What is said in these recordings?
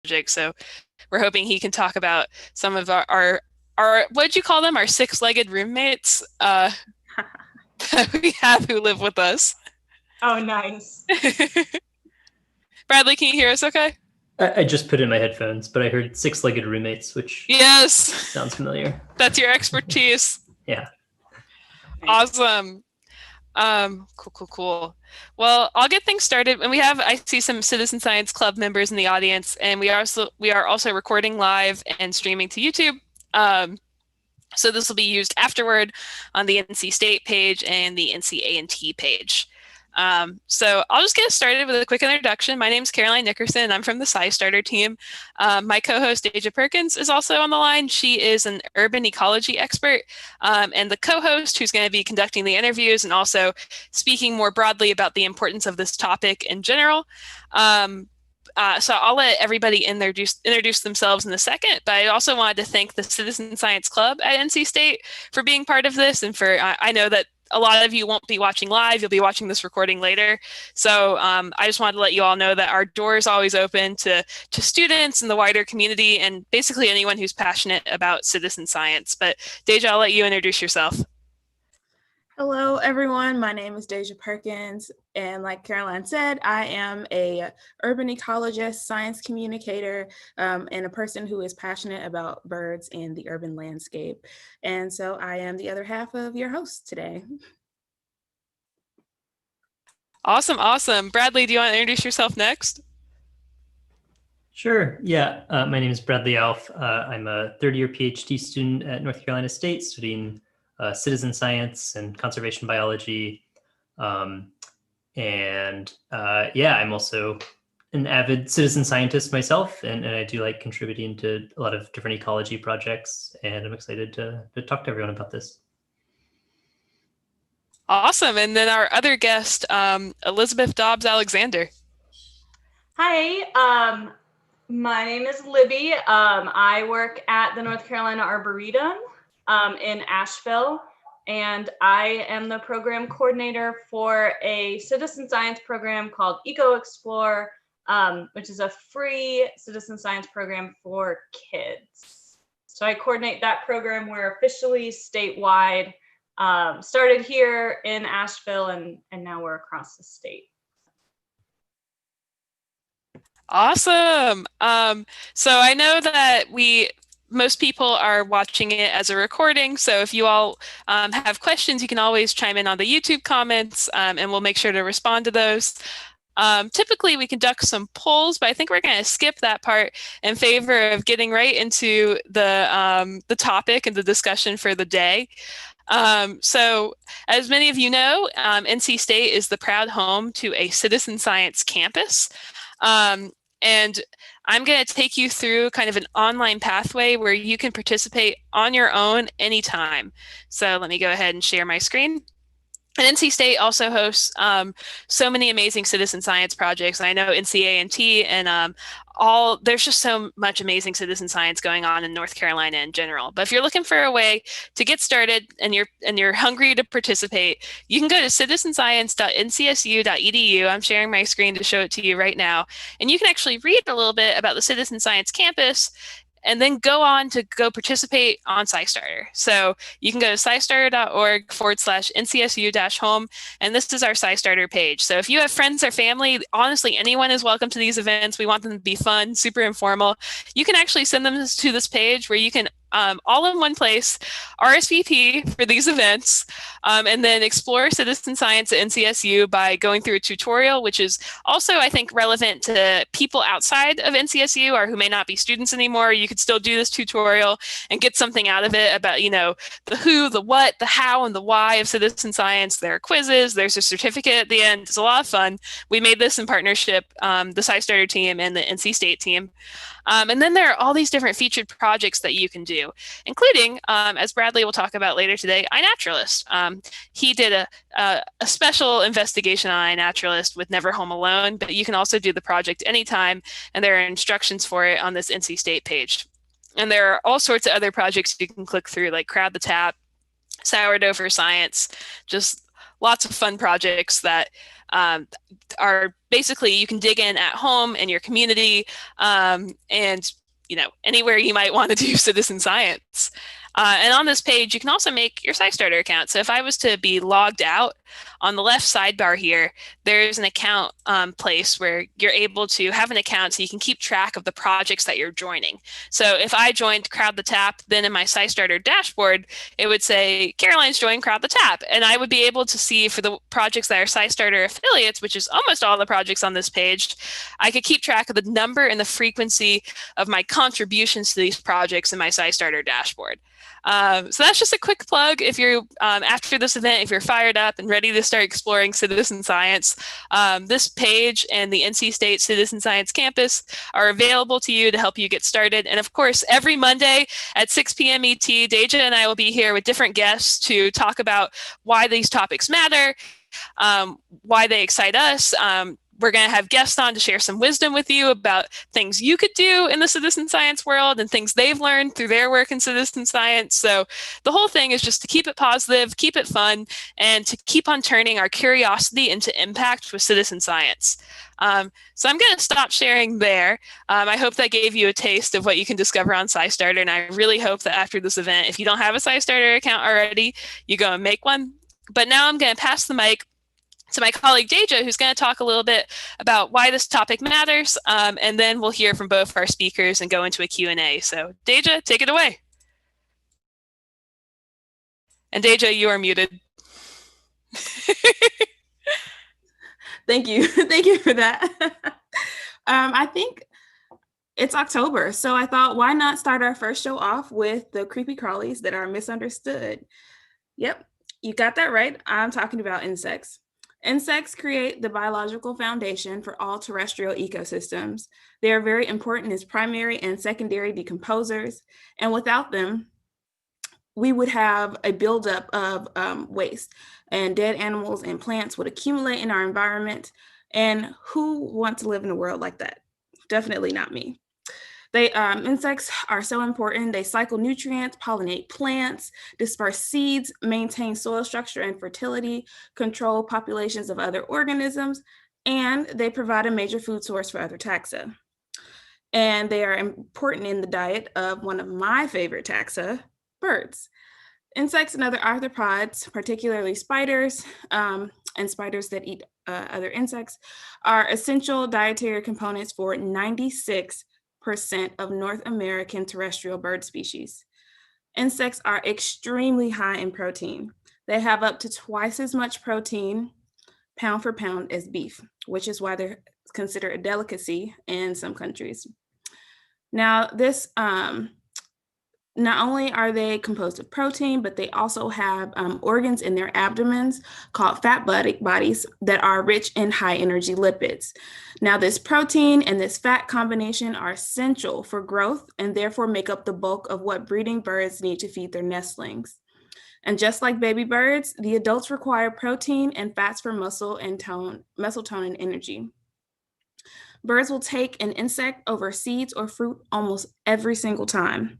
project. So we're hoping he can talk about some of our what'd you call them? Our six-legged roommates that we have who live with us. Oh, nice. Bradley, can you hear us okay? I just put in my headphones, but I heard six-legged roommates, which Yes, sounds familiar. that's your expertise. Yeah. Awesome. Cool. Well, I'll get things started. And I see some Citizen Science Club members in the audience, and we are also recording live and streaming to YouTube. So this will be used afterward on the NC State page and the NC A&T page. So I'll just get started with a quick introduction. My name is Caroline Nickerson. I'm from the SciStarter team. My co-host, Deja Perkins, is also on the line. She is an urban ecology expert, and the co-host who's going to be conducting the interviews and also speaking more broadly about the importance of this topic in general. So I'll let everybody introduce themselves in a second, but I also wanted to thank the Citizen Science Club at NC State for being part of this, and I know that a lot of you won't be watching live, you'll be watching this recording later. So I just wanted to let you all know that our door is always open to students and the wider community and basically anyone who's passionate about citizen science. But Deja, I'll let you introduce yourself. Hello, everyone. My name is Deja Perkins, and like Caroline said, I am a urban ecologist, science communicator, and a person who is passionate about birds and the urban landscape. And so I am the other half of your host today. Awesome. Bradley, do you want to introduce yourself next? Sure. Yeah. My name is Bradley Alf. I'm a third-year PhD student at North Carolina State studying citizen science and conservation biology. I'm also an avid citizen scientist myself, and I do like contributing to a lot of different ecology projects, and I'm excited to talk to everyone about this. Awesome. And then our other guest, Elizabeth Dobbs-Alexander. Hi, my name is Libby. I work at the North Carolina Arboretum in Asheville, and I am the program coordinator for a citizen science program called ecoEXPLORE, which is a free citizen science program for kids. So I coordinate that program. We're officially statewide, started here in Asheville, and now we're across the state. Awesome. So I know that most people are watching it as a recording. So if you all have questions, you can always chime in on the YouTube comments, and we'll make sure to respond to those. Typically, we conduct some polls, but I think we're going to skip that part in favor of getting right into the topic and the discussion for the day. So as many of you know, NC State is the proud home to a citizen science campus. And I'm going to take you through kind of an online pathway where you can participate on your own anytime. So let me go ahead and share my screen. And NC State also hosts so many amazing citizen science projects. I know NCA&T and there's just so much amazing citizen science going on in North Carolina in general. But if you're looking for a way to get started and you're hungry to participate, you can go to citizenscience.ncsu.edu. I'm sharing my screen to show it to you right now. And you can actually read a little bit about the citizen science campus and then go on to go participate on SciStarter. So you can go to scistarter.org/NCSU-home, and this is our SciStarter page. So if you have friends or family, honestly, anyone is welcome to these events. We want them to be fun, super informal. You can actually send them to this page where you can all in one place, RSVP for these events, and then explore citizen science at NCSU by going through a tutorial, which is also, I think, relevant to people outside of NCSU or who may not be students anymore. You could still do this tutorial and get something out of it about, the who, the what, the how, and the why of citizen science. There are quizzes, there's a certificate at the end. It's a lot of fun. We made this in partnership, the SciStarter team and the NC State team. And then there are all these different featured projects that you can do, including, as Bradley will talk about later today, iNaturalist. He did a special investigation on iNaturalist with Never Home Alone, but you can also do the project anytime, and there are instructions for it on this NC State page. And there are all sorts of other projects you can click through, like Crowd the Tap, Sourdough for Science, just lots of fun projects that are basically you can dig in at home in your community, and anywhere you might want to do citizen science. And on this page, you can also make your SciStarter account. So if I was to be logged out, on the left sidebar here, there's an account place where you're able to have an account so you can keep track of the projects that you're joining. So if I joined Crowd the Tap, then in my SciStarter dashboard, it would say, Caroline's joined Crowd the Tap. And I would be able to see for the projects that are SciStarter affiliates, which is almost all the projects on this page, I could keep track of the number and the frequency of my contributions to these projects in my SciStarter dashboard. So that's just a quick plug. If you're after this event, if you're fired up and ready to start exploring citizen science, this page and the NC State Citizen Science Campus are available to you to help you get started. And of course, every Monday at 6 p.m. ET, Deja and I will be here with different guests to talk about why these topics matter, why they excite us. We're going to have guests on to share some wisdom with you about things you could do in the citizen science world and things they've learned through their work in citizen science. So the whole thing is just to keep it positive, keep it fun, and to keep on turning our curiosity into impact with citizen science. So I'm going to stop sharing there. I hope that gave you a taste of what you can discover on SciStarter, and I really hope that after this event, if you don't have a SciStarter account already, you go and make one. But now I'm going to pass the mic to my colleague Deja, who's going to talk a little bit about why this topic matters, and then we'll hear from both our speakers and go into a Q&A. So Deja, take it away. And Deja, you are muted. Thank you. Thank you for that. I think it's October, so I thought, why not start our first show off with the creepy crawlies that are misunderstood? Yep, you got that right. I'm talking about insects. Insects create the biological foundation for all terrestrial ecosystems. They are very important as primary and secondary decomposers, and without them, we would have a buildup of waste, and dead animals and plants would accumulate in our environment. And who wants to live in a world like that? Definitely not me. Insects are so important. They cycle nutrients, pollinate plants, disperse seeds, maintain soil structure and fertility, control populations of other organisms, and they provide a major food source for other taxa. And they are important in the diet of one of my favorite taxa, birds. Insects and other arthropods, particularly spiders, and spiders that eat other insects, are essential dietary components for 96% of North American terrestrial bird species. Insects are extremely high in protein. They have up to twice as much protein, pound for pound, as beef, which is why they're considered a delicacy in some countries. Now, this not only are they composed of protein, but they also have organs in their abdomens called fat bodies that are rich in high energy lipids. Now, this protein and this fat combination are essential for growth and therefore make up the bulk of what breeding birds need to feed their nestlings. And just like baby birds, the adults require protein and fats for muscle and tone and energy. Birds will take an insect over seeds or fruit almost every single time.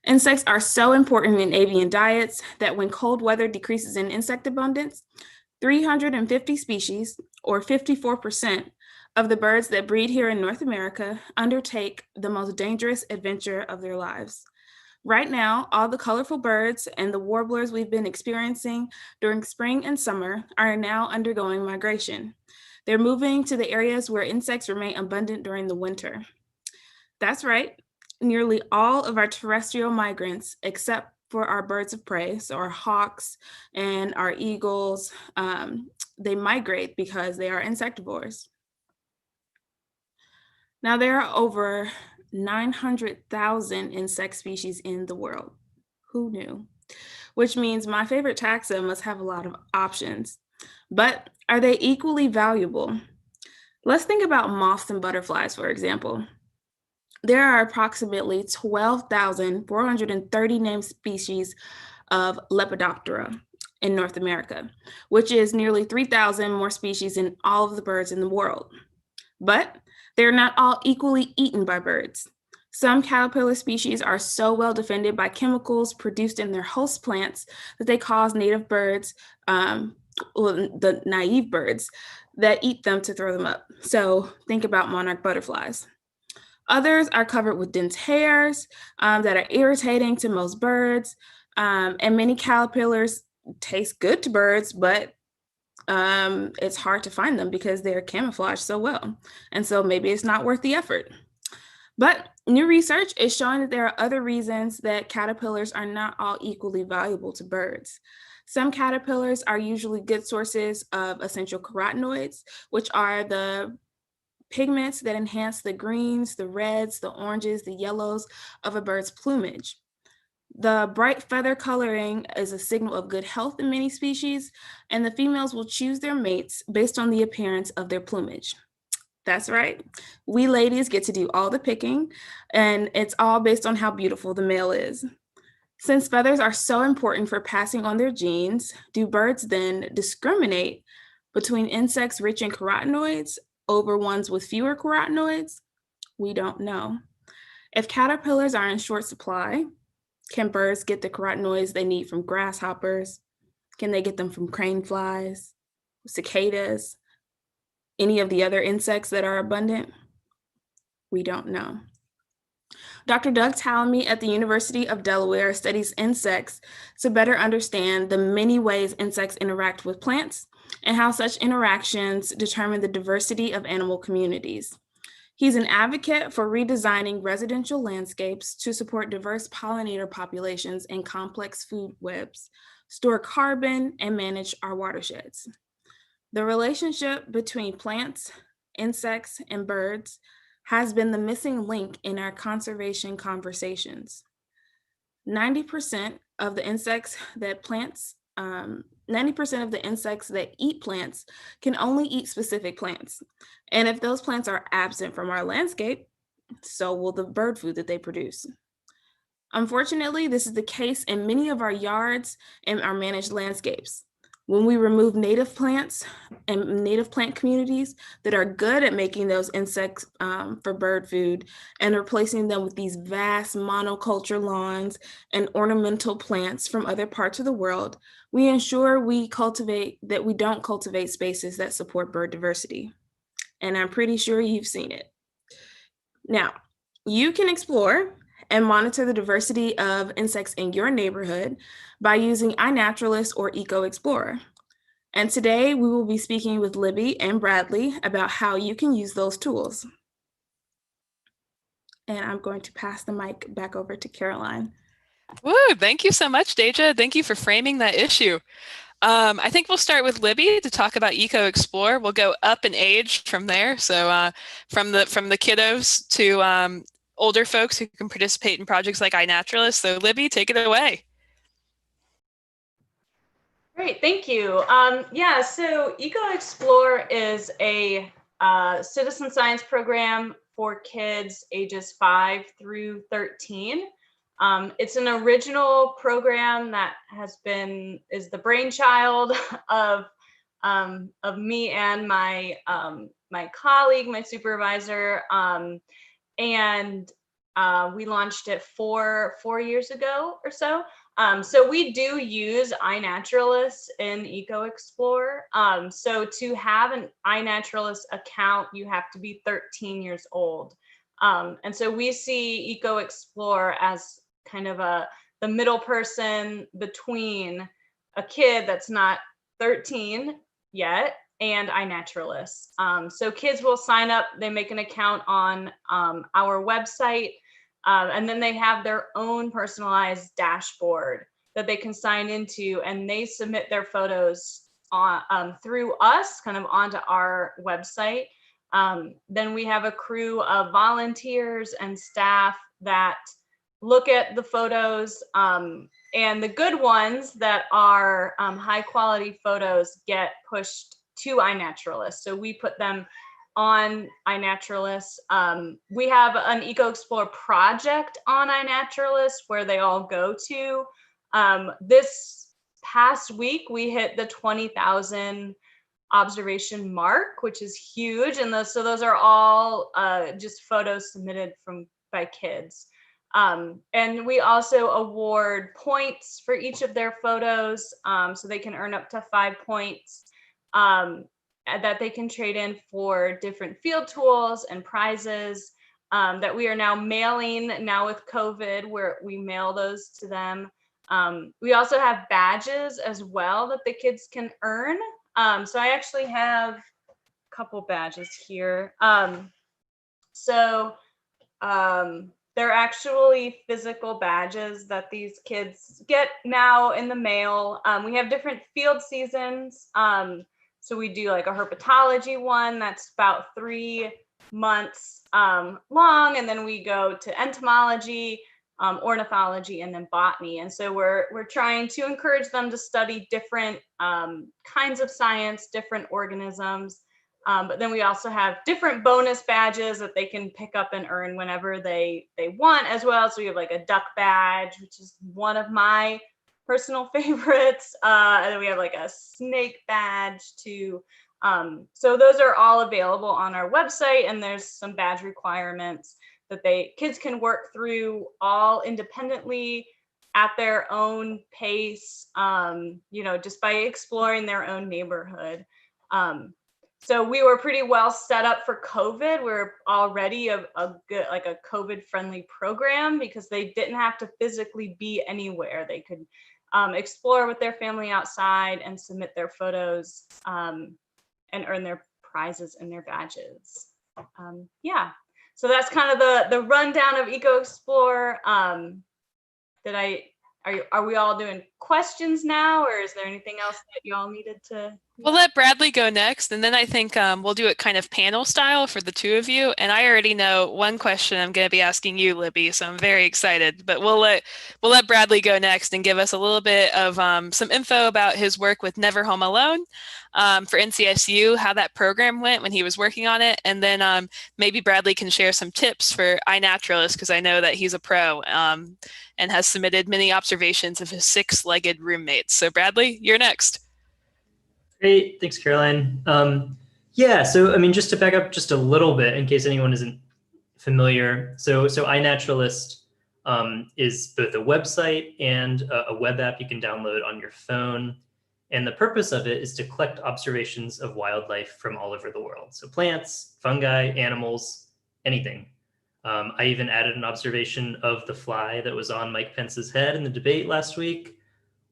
Insects are so important in avian diets that when cold weather decreases in insect abundance, 350 species, or 54%, of the birds that breed here in North America undertake the most dangerous adventure of their lives. Right now, all the colorful birds and the warblers we've been experiencing during spring and summer are now undergoing migration. They're moving to the areas where insects remain abundant during the winter. That's right. Nearly all of our terrestrial migrants, except for our birds of prey, so our hawks and our eagles, they migrate because they are insectivores. Now, there are over 900,000 insect species in the world. Who knew? Which means my favorite taxa must have a lot of options. But are they equally valuable? Let's think about moths and butterflies, for example. There are approximately 12,430 named species of Lepidoptera in North America, which is nearly 3,000 more species than all of the birds in the world. But they're not all equally eaten by birds. Some caterpillar species are so well defended by chemicals produced in their host plants that they cause native birds the naive birds that eat them to throw them up. So think about monarch butterflies. Others are covered with dense hairs that are irritating to most birds. And many caterpillars taste good to birds, but it's hard to find them because they're camouflaged so well. And so maybe it's not worth the effort. But new research is showing that there are other reasons that caterpillars are not all equally valuable to birds. Some caterpillars are usually good sources of essential carotenoids, which are the pigments that enhance the greens, the reds, the oranges, the yellows of a bird's plumage. The bright feather coloring is a signal of good health in many species, and the females will choose their mates based on the appearance of their plumage. That's right. We ladies get to do all the picking, and it's all based on how beautiful the male is. Since feathers are so important for passing on their genes, do birds then discriminate between insects rich in carotenoids over ones with fewer carotenoids? We don't know. If caterpillars are in short supply, can birds get the carotenoids they need from grasshoppers? Can they get them from crane flies, cicadas, any of the other insects that are abundant? We don't know. Dr. Doug Tallamy at the University of Delaware studies insects to better understand the many ways insects interact with plants and how such interactions determine the diversity of animal communities. He's an advocate for redesigning residential landscapes to support diverse pollinator populations and complex food webs, store carbon, and manage our watersheds. The relationship between plants, insects, and birds has been the missing link in our conservation conversations. 90% of the insects that 90% of the insects that eat plants can only eat specific plants. And if those plants are absent from our landscape, so will the bird food that they produce. Unfortunately, this is the case in many of our yards and our managed landscapes. When we remove native plants and native plant communities that are good at making those insects for bird food and replacing them with these vast monoculture lawns and ornamental plants from other parts of the world, we ensure we don't cultivate spaces that support bird diversity. And I'm pretty sure you've seen it. Now, you can explore and monitor the diversity of insects in your neighborhood by using iNaturalist or ecoEXPLORE. And today we will be speaking with Libby and Bradley about how you can use those tools. And I'm going to pass the mic back over to Caroline. Woo, thank you so much, Deja. Thank you for framing that issue. I think we'll start with Libby to talk about ecoEXPLORE. We'll go up in age from there. So from the kiddos to older folks who can participate in projects like iNaturalist. So Libby, take it away. Great, thank you. Yeah, so ecoEXPLORE is a citizen science program for kids ages 5 through 13. It's an original program that is the brainchild of me and my colleague, my supervisor, and we launched it 4 years ago or so. So we do use iNaturalist in ecoEXPLORE. So to have an iNaturalist account, you have to be 13 years old. And so we see ecoEXPLORE as kind of the middle person between a kid that's not 13 yet and iNaturalist. So kids will sign up, they make an account on our website, and then they have their own personalized dashboard that they can sign into, and they submit their photos through us, kind of onto our website. Then we have a crew of volunteers and staff that look at the photos, and the good ones that are high quality photos get pushed to iNaturalist. So we put them on iNaturalist. We have an ecoEXPLORE project on iNaturalist where they all go to. This past week, we hit the 20,000 observation mark, which is huge. And so those are all just photos submitted by kids. And we also award points for each of their photos, so they can earn up to 5 points that they can trade in for different field tools and prizes that we are now mailing now with COVID, where we mail those to them. We also have badges as well that the kids can earn. So I actually have a couple badges here. They're actually physical badges that these kids get now in the mail. We have different field seasons. So we do like a herpetology one that's about 3 months long, and then we go to entomology, ornithology, and then botany. And so we're trying to encourage them to study different kinds of science, different organisms. But then we also have different bonus badges that they can pick up and earn whenever they want as well. So we have like a duck badge, which is one of my personal favorites. And then we have like a snake badge too. So those are all available on our website, and there's some badge requirements that kids can work through all independently at their own pace, just by exploring their own neighborhood. So we were pretty well set up for COVID. We're already a good, like a COVID friendly program, because they didn't have to physically be anywhere. They could explore with their family outside and submit their photos and earn their prizes and their badges. Yeah, so that's kind of the rundown of ecoEXPLORE. Are we all doing questions now, or is there anything else that y'all needed to? We'll let Bradley go next, and then I think we'll do it kind of panel style for the two of you. And I already know one question I'm going to be asking you, Libby, so I'm very excited. But we'll let Bradley go next and give us a little bit of some info about his work with Never Home Alone for NCSU, how that program went when he was working on it, and then maybe Bradley can share some tips for iNaturalist, because I know that he's a pro and has submitted many observations of his 6-legged roommates. So Bradley, you're next. Great, thanks, Caroline. Yeah, so I mean, just to back up just a little bit in case anyone isn't familiar. So iNaturalist is both a website and a web app you can download on your phone. And the purpose of it is to collect observations of wildlife from all over the world. So plants, fungi, animals, anything. I even added an observation of the fly that was on Mike Pence's head in the debate last week,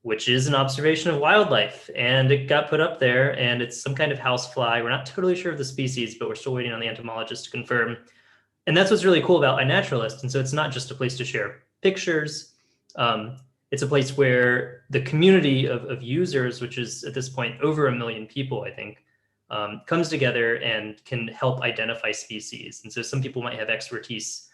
which is an observation of wildlife, and it got put up there, and it's some kind of housefly. We're not totally sure of the species, but we're still waiting on the entomologist to confirm. And that's what's really cool about iNaturalist. And so it's not just a place to share pictures. It's a place where the community of users, which is at this point over 1 million people, I think, comes together and can help identify species. And so some people might have expertise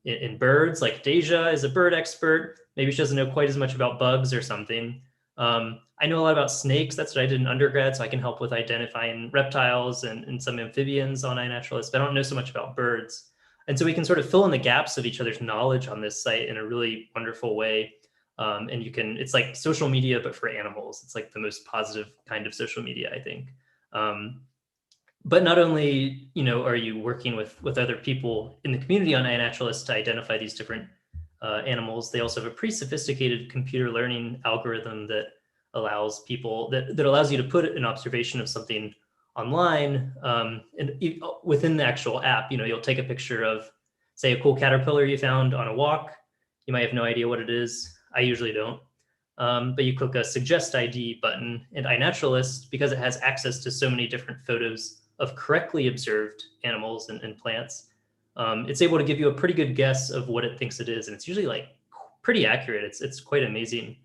in birds, like Deja is a bird expert. Maybe she doesn't know quite as much about bugs or something. I know a lot about snakes. That's what I did in undergrad, so I can help with identifying reptiles and some amphibians on iNaturalist, but I don't know so much about birds. And so we can sort of fill in the gaps of each other's knowledge on this site in a really wonderful way. And it's like social media, but for animals. It's like the most positive kind of social media, I think. But not only, are you working with other people in the community on iNaturalist to identify these different animals, they also have a pretty sophisticated computer learning algorithm that allows people that allows you to put an observation of something online, and within the actual app. You'll take a picture of, say, a cool caterpillar you found on a walk. You might have no idea what it is. I usually don't. But you click a suggest ID button, and iNaturalist, because it has access to so many different photos of correctly observed animals and plants, it's able to give you a pretty good guess of what it thinks it is. And it's usually like pretty accurate. It's quite amazing.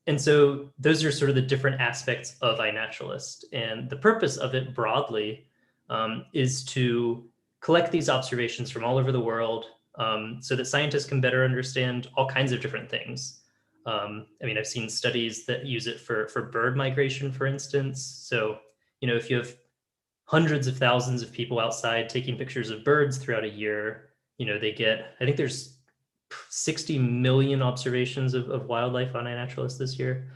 And so those are sort of the different aspects of iNaturalist. And the purpose of it broadly is to collect these observations from all over the world so that scientists can better understand all kinds of different things. I've seen studies that use it for bird migration, for instance. So, if you have hundreds of thousands of people outside taking pictures of birds throughout a year, they get, I think there's 60 million observations of wildlife on iNaturalist this year,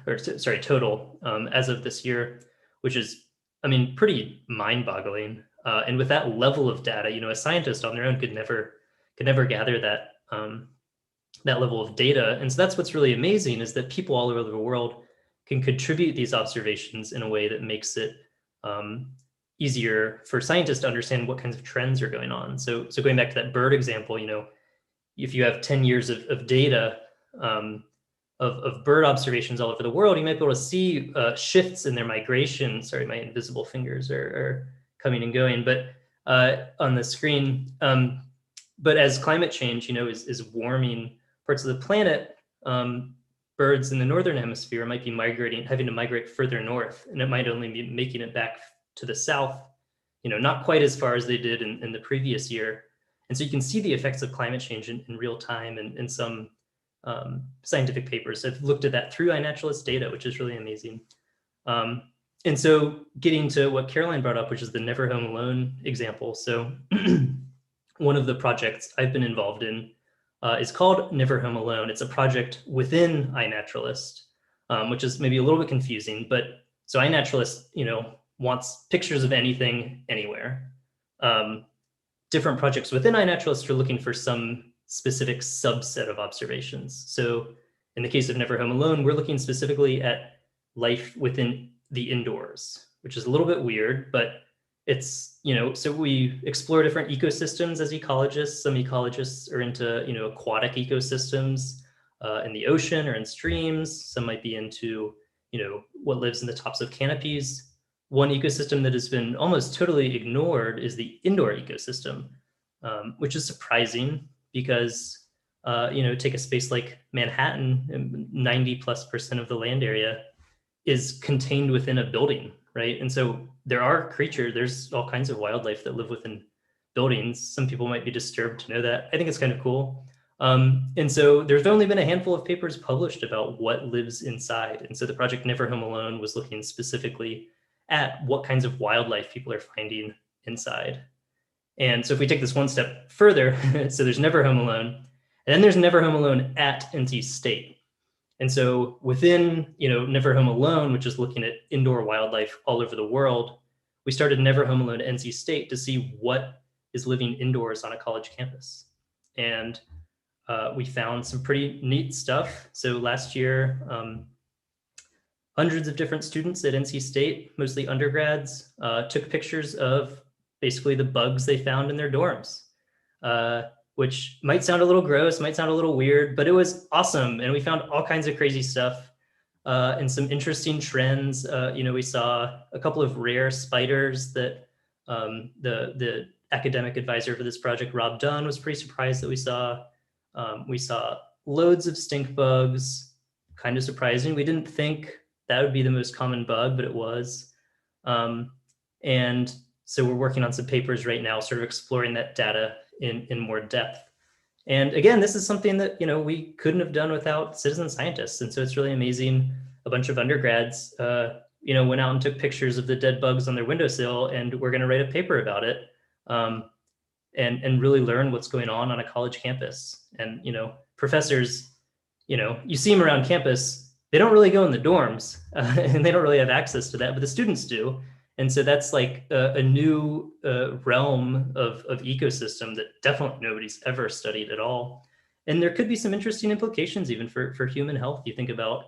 total as of this year, which is, pretty mind-boggling. And with that level of data, a scientist on their own could could never gather that that level of data. And so that's what's really amazing, is that people all over the world can contribute these observations in a way that makes it easier for scientists to understand what kinds of trends are going on. So going back to that bird example, if you have 10 years of data of bird observations all over the world, you might be able to see shifts in their migration. Sorry, my invisible fingers are coming and going, but on the screen. But as climate change, is warming parts of the planet, birds in the northern hemisphere might be having to migrate further north, and it might only be making it back to the south, not quite as far as they did in the previous year. And so you can see the effects of climate change in real time, and in some scientific papers have looked at that through iNaturalist data, which is really amazing. And so getting to what Caroline brought up, which is the Never Home Alone example. So one of the projects I've been involved in is called Never Home Alone. It's a project within iNaturalist, which is maybe a little bit confusing, but so iNaturalist, wants pictures of anything, anywhere. Different projects within iNaturalist are looking for some specific subset of observations. So in the case of Never Home Alone, we're looking specifically at life within the indoors, which is a little bit weird, but it's, so we explore different ecosystems as ecologists. Some ecologists are into, aquatic ecosystems in the ocean or in streams. Some might be into, what lives in the tops of canopies. One ecosystem that has been almost totally ignored is the indoor ecosystem, which is surprising because, take a space like Manhattan, 90+% of the land area is contained within a building, right? And so there's all kinds of wildlife that live within buildings. Some people might be disturbed to know that. I think it's kind of cool. And so there's only been a handful of papers published about what lives inside. And so the project Never Home Alone was looking specifically at what kinds of wildlife people are finding inside. And so if we take this one step further, so there's Never Home Alone, and then there's Never Home Alone at NC State. And so within, Never Home Alone, which is looking at indoor wildlife all over the world, we started Never Home Alone at NC State to see what is living indoors on a college campus. And we found some pretty neat stuff. So last year, hundreds of different students at NC State, mostly undergrads, took pictures of basically the bugs they found in their dorms, which might sound a little gross, might sound a little weird, but it was awesome. And we found all kinds of crazy stuff and some interesting trends. We saw a couple of rare spiders that the academic advisor for this project, Rob Dunn, was pretty surprised that we saw. We saw loads of stink bugs, kind of surprising. We didn't think that would be the most common bug, but it was. And so we're working on some papers right now, sort of exploring that data in more depth. And again, this is something that, we couldn't have done without citizen scientists. And so it's really amazing. A bunch of undergrads, went out and took pictures of the dead bugs on their windowsill, and we're going to write a paper about it and really learn what's going on a college campus. And, professors, you see them around campus, they don't really go in the dorms and they don't really have access to that, but the students do. And so that's like a new realm of ecosystem that definitely nobody's ever studied at all. And there could be some interesting implications even for human health. You think about,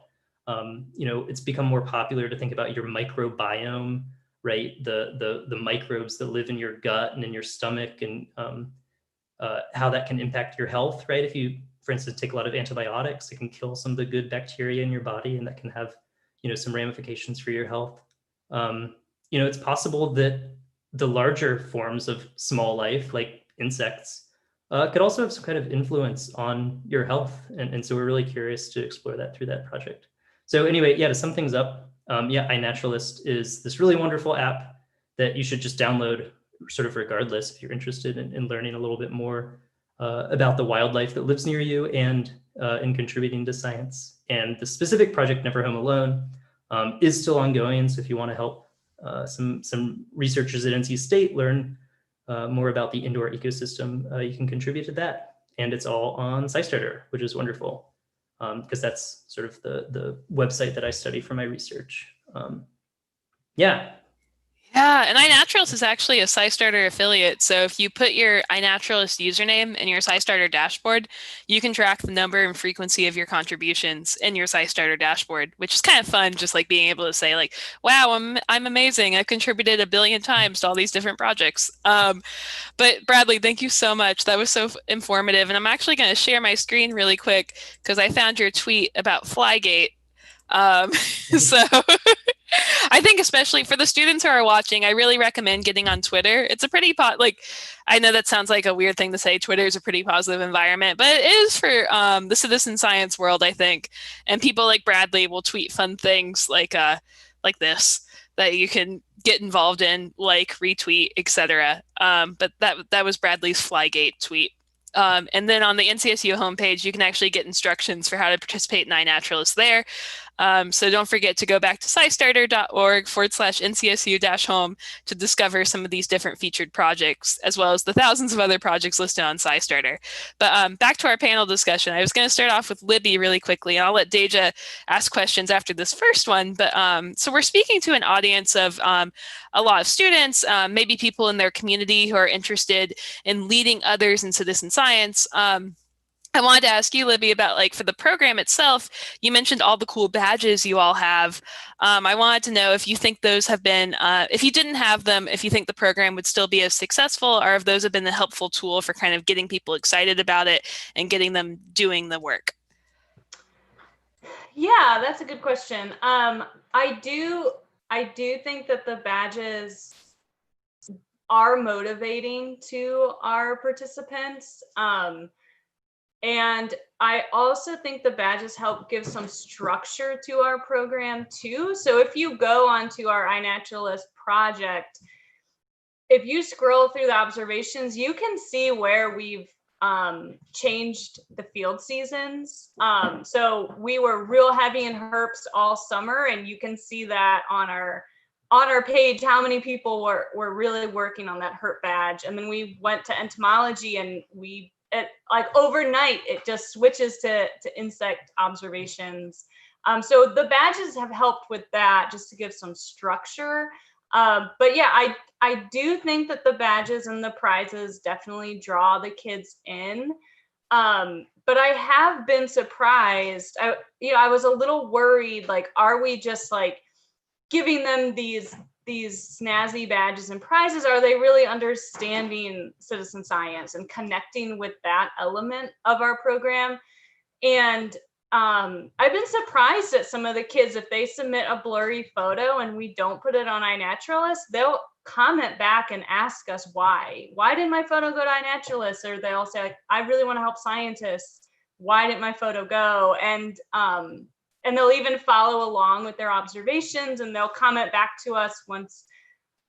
it's become more popular to think about your microbiome, right? The microbes that live in your gut and in your stomach, and how that can impact your health, right? If you, for instance, take a lot of antibiotics, it can kill some of the good bacteria in your body, and that can have, some ramifications for your health. It's possible that the larger forms of small life, like insects, could also have some kind of influence on your health. And so we're really curious to explore that through that project. So anyway, to sum things up, iNaturalist is this really wonderful app that you should just download sort of regardless if you're interested in learning a little bit more about the wildlife that lives near you and in contributing to science. And the specific project, Never Home Alone, is still ongoing. So if you want to help some researchers at NC State learn more about the indoor ecosystem, you can contribute to that. And it's all on SciStarter, which is wonderful, because that's sort of the website that I study for my research. Yeah. Yeah, and iNaturalist is actually a SciStarter affiliate. So if you put your iNaturalist username in your SciStarter dashboard, you can track the number and frequency of your contributions in your SciStarter dashboard, which is kind of fun, just like being able to say like, wow, I'm amazing. I've contributed 1 billion times to all these different projects. But Bradley, thank you so much. That was so informative. And I'm actually going to share my screen really quick because I found your tweet about Flygate. So I think especially for the students who are watching, I really recommend getting on Twitter. It's a pretty I know that sounds like a weird thing to say. Twitter is a pretty positive environment, but it is for the citizen science world, I think. And people like Bradley will tweet fun things like this that you can get involved in, like retweet, etc. But that was Bradley's Flygate tweet. And then on the NCSU homepage, you can actually get instructions for how to participate in iNaturalist there. So don't forget to go back to scistarter.org/NCSU-home to discover some of these different featured projects, as well as the thousands of other projects listed on SciStarter. But back to our panel discussion. I was going to start off with Libby really quickly, and I'll let Deja ask questions after this first one. But so we're speaking to an audience of a lot of students, maybe people in their community who are interested in leading others in citizen science. I wanted to ask you, Libby, about for the program itself, you mentioned all the cool badges you all have. I wanted to know if you think those have been, if you didn't have them, if you think the program would still be as successful, or if those have been a helpful tool for kind of getting people excited about it and getting them doing the work. Yeah, that's a good question. I do think that the badges are motivating to our participants. And I also think the badges help give some structure to our program too. So if you go onto our iNaturalist project, if you scroll through the observations, you can see where we've changed the field seasons. So we were real heavy in herps all summer, and you can see that on our page, how many people were really working on that herp badge. And then we went to entomology, and overnight, it just switches to insect observations. So the badges have helped with that, just to give some structure. But yeah, I do think that the badges and the prizes definitely draw the kids in. But I have been surprised. I was a little worried, are we just giving them these snazzy badges and prizes? Are they really understanding citizen science and connecting with that element of our program? And I've been surprised at some of the kids. If they submit a blurry photo and we don't put it on iNaturalist, they'll comment back and ask us why did my photo go to iNaturalist? Or they'll say, I really want to help scientists. Why didn't my photo go? And they'll even follow along with their observations, and they'll comment back to us once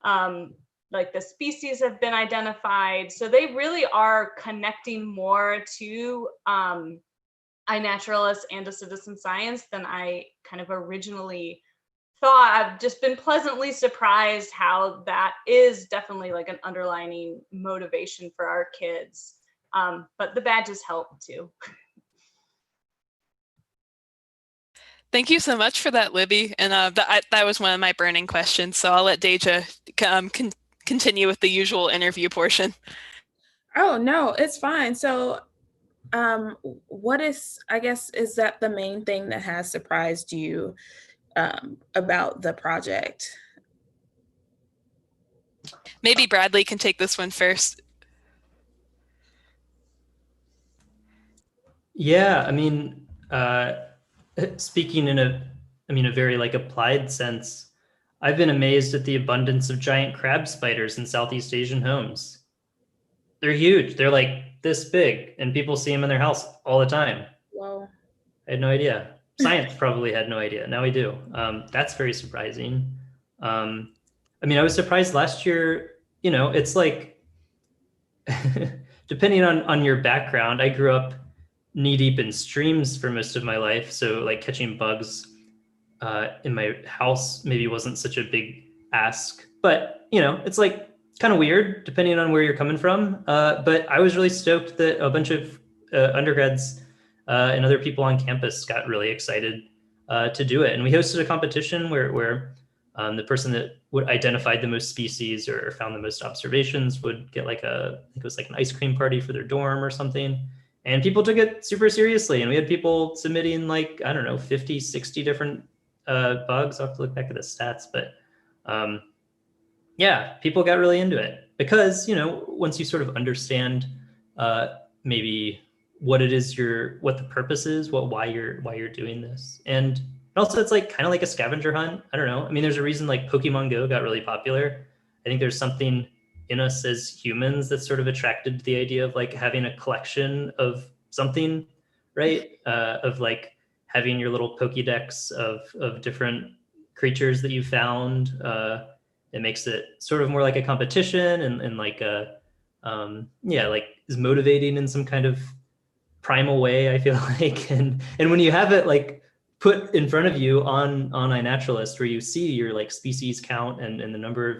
the species have been identified. So they really are connecting more to iNaturalist and to citizen science than I kind of originally thought. I've just been pleasantly surprised how that is definitely an underlining motivation for our kids. But the badges help too. Thank you so much for that, Libby. And that was one of my burning questions. So I'll let Deja continue with the usual interview portion. Oh, no, it's fine. So what is that the main thing that has surprised you about the project? Maybe Bradley can take this one first. Yeah, speaking in a very applied sense, I've been amazed at the abundance of giant crab spiders in Southeast Asian homes. They're huge. They're this big, and people see them in their house all the time. Whoa. I had no idea. Science probably had no idea. Now we do. That's very surprising. I was surprised last year. It's depending on your background. I grew up knee deep in streams for most of my life. So catching bugs in my house maybe wasn't such a big ask, but it's kind of weird depending on where you're coming from. But I was really stoked that a bunch of undergrads and other people on campus got really excited to do it. And we hosted a competition where the person that would identified the most species or found the most observations would get like I think it was like an ice cream party for their dorm or something. And people took it super seriously. And we had people submitting like, I don't know, 50, 60 different bugs. I'll have to look back at the stats, but yeah, people got really into it because, once you sort of understand maybe what it is what the purpose is, why you're doing this. And also it's like kind of like a scavenger hunt. I don't know. I mean, there's a reason like Pokemon Go got really popular. I think there's something in us as humans that's sort of attracted to the idea of like having a collection of something, right? Of like having your little Pokédex of different creatures that you found. It makes it sort of more like a competition and like like is motivating in some kind of primal way, I feel like. And when you have it like put in front of you on iNaturalist, where you see your like species count and the number of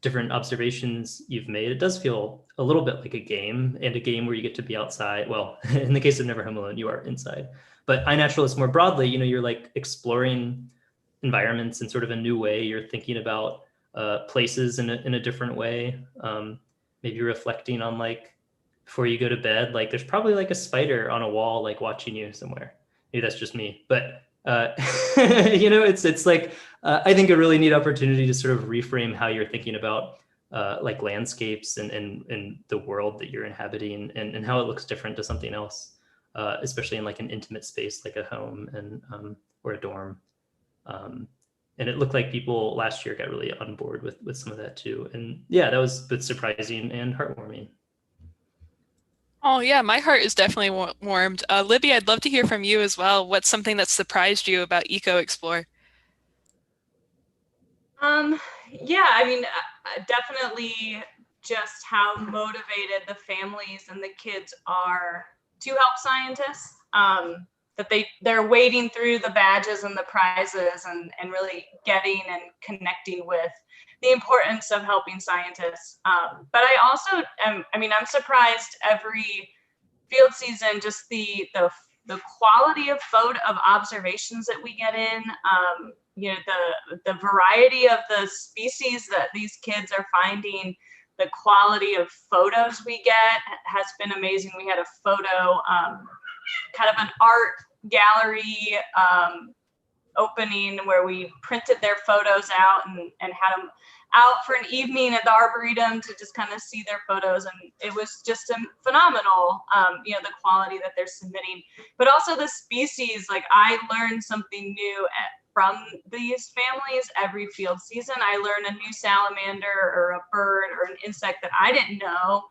different observations you've made, it does feel a little bit like a game, and a game where you get to be outside. Well, in the case of Never Home Alone, you are inside. But iNaturalist more broadly, you're like exploring environments in sort of a new way. You're thinking about places in a different way. Maybe reflecting on like, before you go to bed, like there's probably like a spider on a wall, like watching you somewhere. Maybe that's just me, but it's like, I think a really neat opportunity to sort of reframe how you're thinking about like landscapes and the world that you're inhabiting and how it looks different to something else, especially in like an intimate space, like a home and or a dorm. And it looked like people last year got really on board with some of that too. And yeah, that was both surprising and heartwarming. Oh yeah, my heart is definitely warmed. Libby, I'd love to hear from you as well. What's something that surprised you about ecoEXPLORE? Yeah, I mean, definitely just how motivated the families and the kids are to help scientists. That they're wading through the badges and the prizes and really getting and connecting with the importance of helping scientists. But I also I'm surprised every field season, just the quality of observations that we get in, the variety of the species that these kids are finding, the quality of photos we get has been amazing. We had a photo, kind of an art gallery opening where we printed their photos out and had them out for an evening at the Arboretum to just kind of see their photos. And it was just phenomenal, the quality that they're submitting, but also the species. Like, I learned something new from these families every field season. I learned a new salamander or a bird or an insect that I didn't know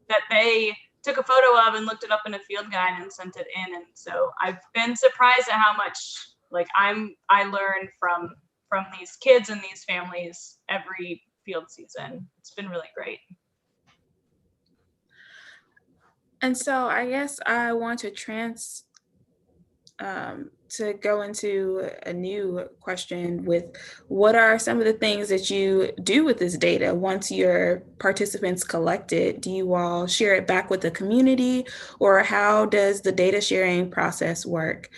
that they took a photo of and looked it up in a field guide and sent it in. And so I've been surprised at how much like I learn from these kids and these families every field season. It's been really great. And so I guess I want to to go into a new question with what are some of the things that you do with this data once your participants collect it? Do you all share it back with the community, or how does the data sharing process work?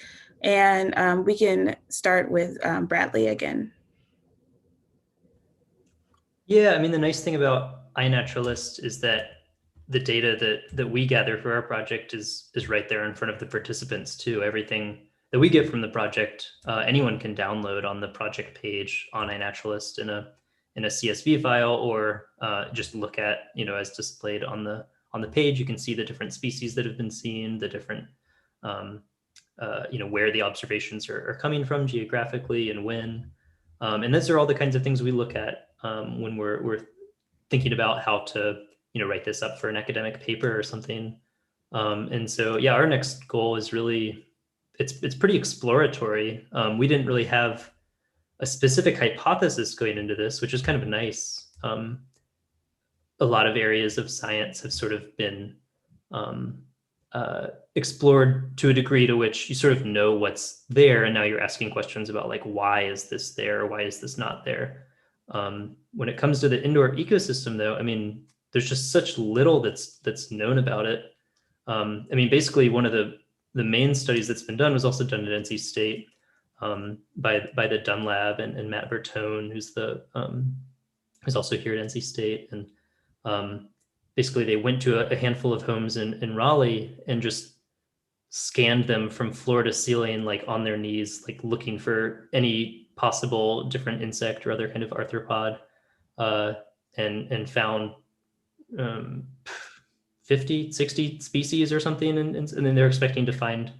And we can start with Bradley again. Yeah, I mean, the nice thing about iNaturalist is that the data that we gather for our project is right there in front of the participants too. Everything that we get from the project, anyone can download on the project page on iNaturalist in a CSV file, or just look at, as displayed on the page. You can see the different species that have been seen, the different, where the observations are coming from geographically and when. And those are all the kinds of things we look at when we're thinking about how to write this up for an academic paper or something. And so, yeah, our next goal is really, it's pretty exploratory. We didn't really have a specific hypothesis going into this, which is kind of nice. A lot of areas of science have sort of been explored to a degree to which you sort of know what's there, and now you're asking questions about like, why is this there? Why is this not there? When it comes to the indoor ecosystem, though, I mean, there's just such little that's known about it. I mean, basically, one of the main studies that's been done was also done at NC State by the Dunn Lab and Matt Bertone, who's the who's also here at NC State. And basically they went to a handful of homes in Raleigh and just scanned them from floor to ceiling, like on their knees, like looking for any possible different insect or other kind of arthropod, and found 50, 60 species or something. And then they're expecting to find,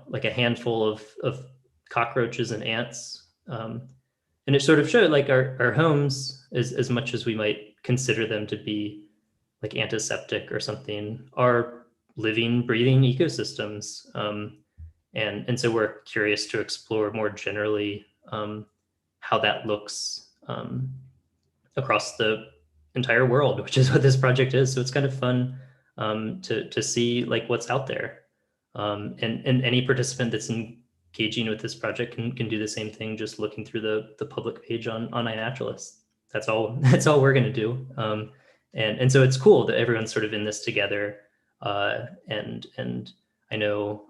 like a handful of cockroaches and ants. And it sort of showed like our homes, as much as we might consider them to be like antiseptic or something, are living, breathing ecosystems. And so we're curious to explore more generally how that looks across the entire world, which is what this project is. So it's kind of fun to see like what's out there. And any participant that's engaging with this project can do the same thing, just looking through the public page on iNaturalist. That's all we're going to do. And so it's cool that everyone's sort of in this together. And I know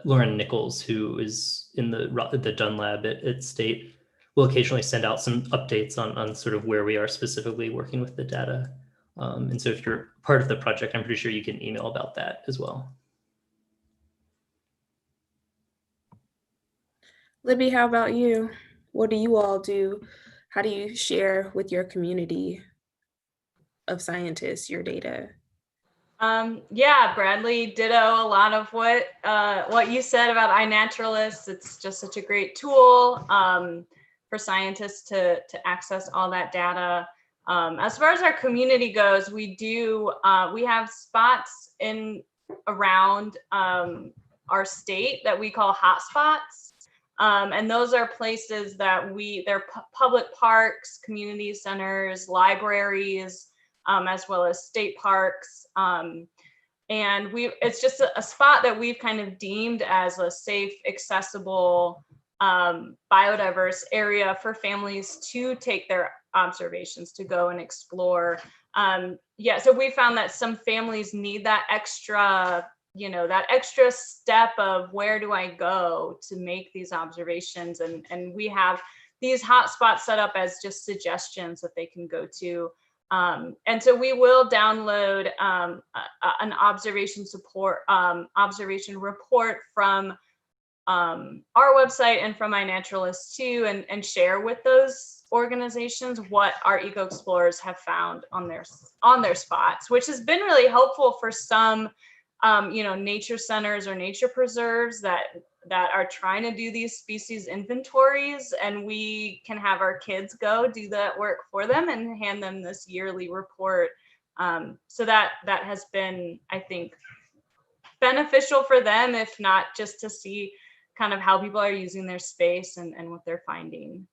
Lauren Nichols, who is in the Dunn Lab at State, will occasionally send out some updates on sort of where we are specifically working with the data. And so if you're part of the project, I'm pretty sure you can email about that as well. Libby, how about you? What do you all do? How do you share with your community of scientists your data? Yeah, Bradley, ditto a lot of what you said about iNaturalist. It's just such a great tool for scientists to access all that data. As far as our community goes, we have spots around our state that we call hotspots. And those are places that they're public parks, community centers, libraries, as well as state parks. And it's just a spot that we've kind of deemed as a safe, accessible, biodiverse area for families to take their observations, to go and explore. So we found that some families need that extra step of where do I go to make these observations, and we have these hotspots set up as just suggestions that they can go to. And so we will download an observation report from our website and from iNaturalist too, and share with those organizations what our ecoEXPLORERs have found on their spots, which has been really helpful for some nature centers or nature preserves that are trying to do these species inventories, and we can have our kids go do that work for them and hand them this yearly report. So that has been, I think, beneficial for them, if not just to see kind of how people are using their space and what they're finding.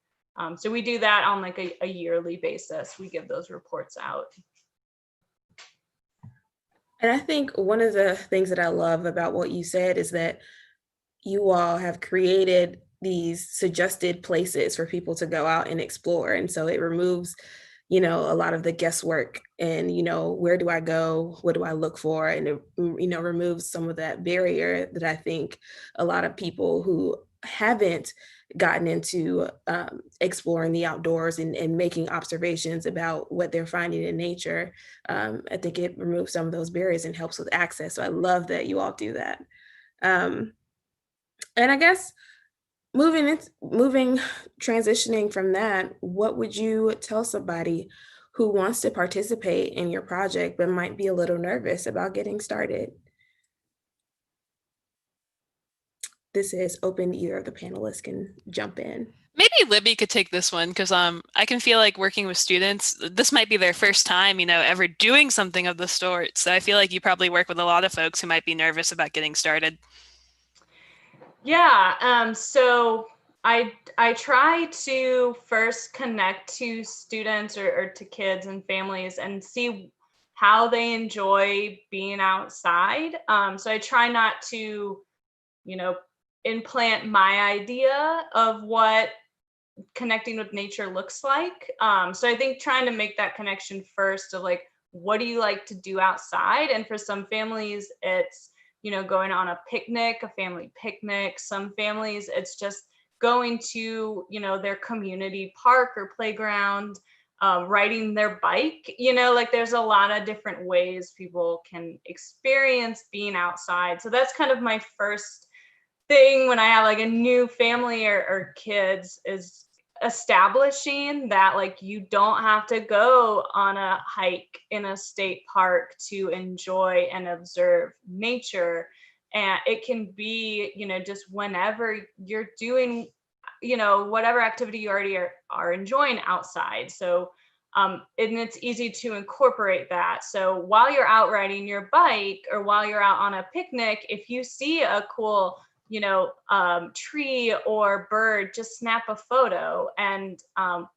So we do that on like a yearly basis. We give those reports out. And I think one of the things that I love about what you said is that you all have created these suggested places for people to go out and explore. And so it removes, a lot of the guesswork and, where do I go? What do I look for? And it, removes some of that barrier that I think a lot of people who haven't gotten into exploring the outdoors and making observations about what they're finding in nature. I think it removes some of those barriers and helps with access. So I love that you all do that. And I guess transitioning from that, what would you tell somebody who wants to participate in your project but might be a little nervous about getting started? This is open, either of the panelists can jump in. Maybe Libby could take this one, because I can feel like working with students, this might be their first time, ever doing something of the sort. So I feel like you probably work with a lot of folks who might be nervous about getting started. Yeah, so I try to first connect to students or to kids and families and see how they enjoy being outside. So I try not to, implant my idea of what connecting with nature looks like. So I think trying to make that connection first of like, what do you like to do outside? And for some families, it's, going on a picnic, a family picnic. Some families, it's just going to, their community park or playground, riding their bike, like there's a lot of different ways people can experience being outside. So that's kind of my first thing when I have like a new family or kids, is establishing that like you don't have to go on a hike in a state park to enjoy and observe nature. And it can be, just whenever you're doing, whatever activity you already are enjoying outside. So and it's easy to incorporate that. So while you're out riding your bike or while you're out on a picnic, if you see a cool tree or bird, just snap a photo, and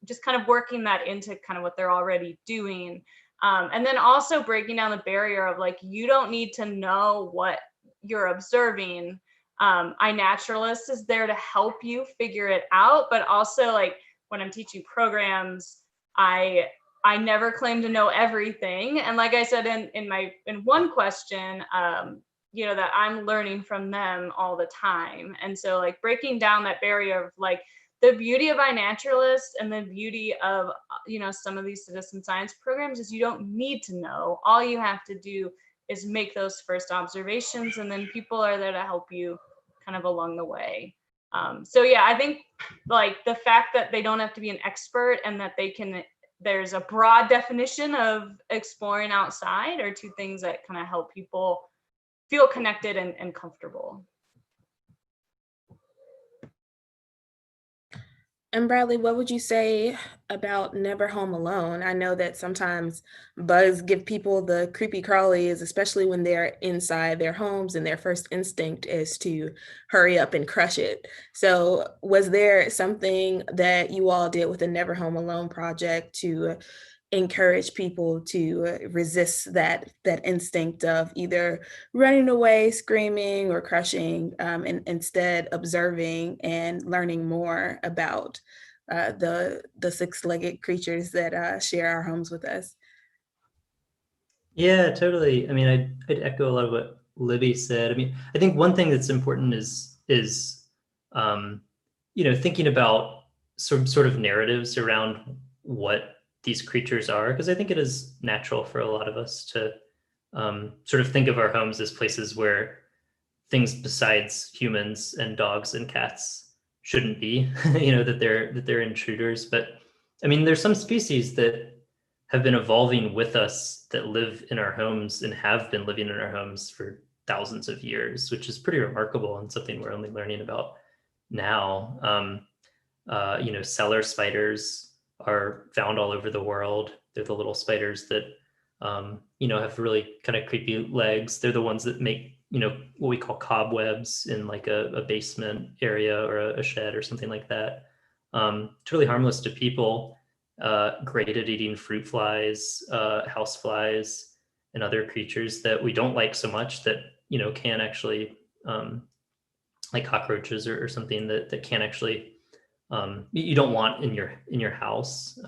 just kind of working that into kind of what they're already doing. And then also breaking down the barrier of like, you don't need to know what you're observing. iNaturalist is there to help you figure it out, but also like when I'm teaching programs, I never claim to know everything. And like I said in one question, that I'm learning from them all the time. And so like breaking down that barrier of like the beauty of iNaturalist and the beauty of, some of these citizen science programs is you don't need to know. All you have to do is make those first observations, and then people are there to help you kind of along the way. So yeah, I think like the fact that they don't have to be an expert and that there's a broad definition of exploring outside are two things that kind of help people feel connected and comfortable. And Bradley, what would you say about Never Home Alone? I know that sometimes bugs give people the creepy crawlies, especially when they're inside their homes and their first instinct is to hurry up and crush it. So was there something that you all did with the Never Home Alone project to encourage people to resist that instinct of either running away, screaming, or crushing, and instead observing and learning more about the six-legged creatures that share our homes with us? Yeah, totally. I mean, I'd echo a lot of what Libby said. I mean, I think one thing that's important is thinking about sort of narratives around what these creatures are, because I think it is natural for a lot of us to sort of think of our homes as places where things besides humans and dogs and cats shouldn't be, that they're intruders. But I mean, there's some species that have been evolving with us that live in our homes and have been living in our homes for thousands of years, which is pretty remarkable and something we're only learning about now. Cellar spiders are found all over the world. They're the little spiders that, have really kind of creepy legs. They're the ones that make, what we call cobwebs in like a basement area or a shed or something like that. Totally harmless to people, great at eating fruit flies, house flies, and other creatures that we don't like so much that, can actually, like cockroaches or something that can actually, you don't want in your house.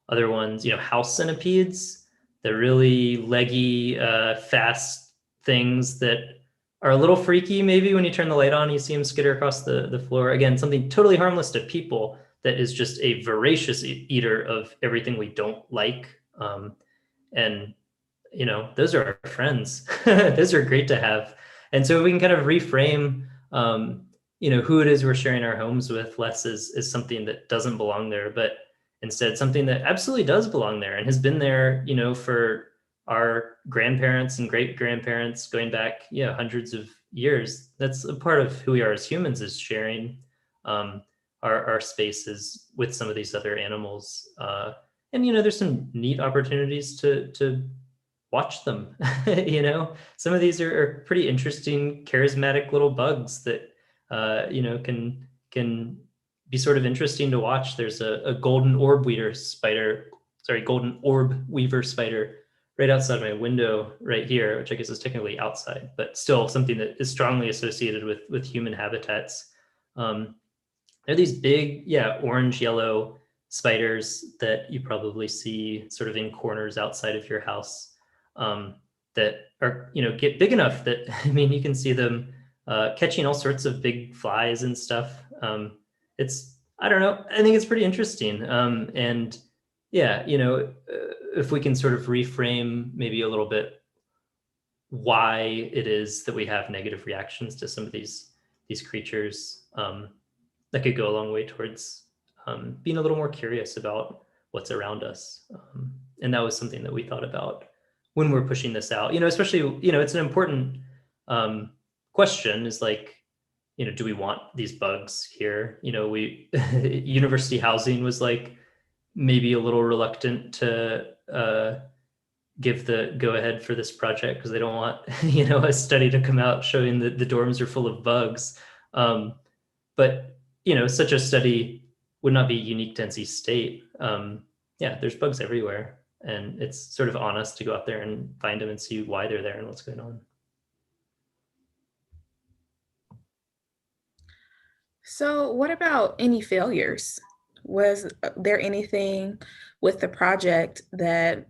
Other ones, house centipedes, the really leggy, fast things that are a little freaky. Maybe when you turn the light on, you see them skitter across the floor. Again, something totally harmless to people that is just a voracious eater of everything we don't like. And those are our friends. Those are great to have. And so we can kind of reframe who it is we're sharing our homes with less is something that doesn't belong there, but instead something that absolutely does belong there and has been there, for our grandparents and great grandparents going back, hundreds of years. That's a part of who we are as humans, is sharing our spaces with some of these other animals. And there's some neat opportunities to watch them. Some of these are pretty interesting, charismatic little bugs that can be sort of interesting to watch. There's a golden orb weaver spider right outside my window right here, which I guess is technically outside, but still something that is strongly associated with human habitats. They're these big, orange, yellow spiders that you probably see sort of in corners outside of your house, that are, get big enough that, I mean, you can see them catching all sorts of big flies and stuff. I don't know, I think it's pretty interesting. And yeah, if we can sort of reframe maybe a little bit why it is that we have negative reactions to some of these creatures, that could go a long way towards being a little more curious about what's around us. And that was something that we thought about when we're pushing this out, especially, it's an important question, is like, do we want these bugs here? University housing was like maybe a little reluctant to give the go ahead for this project because they don't want, a study to come out showing that the dorms are full of bugs. But, such a study would not be unique to NC State. Yeah, there's bugs everywhere. And it's sort of on us to go out there and find them and see why they're there and what's going on. So what about any failures? Was there anything with the project that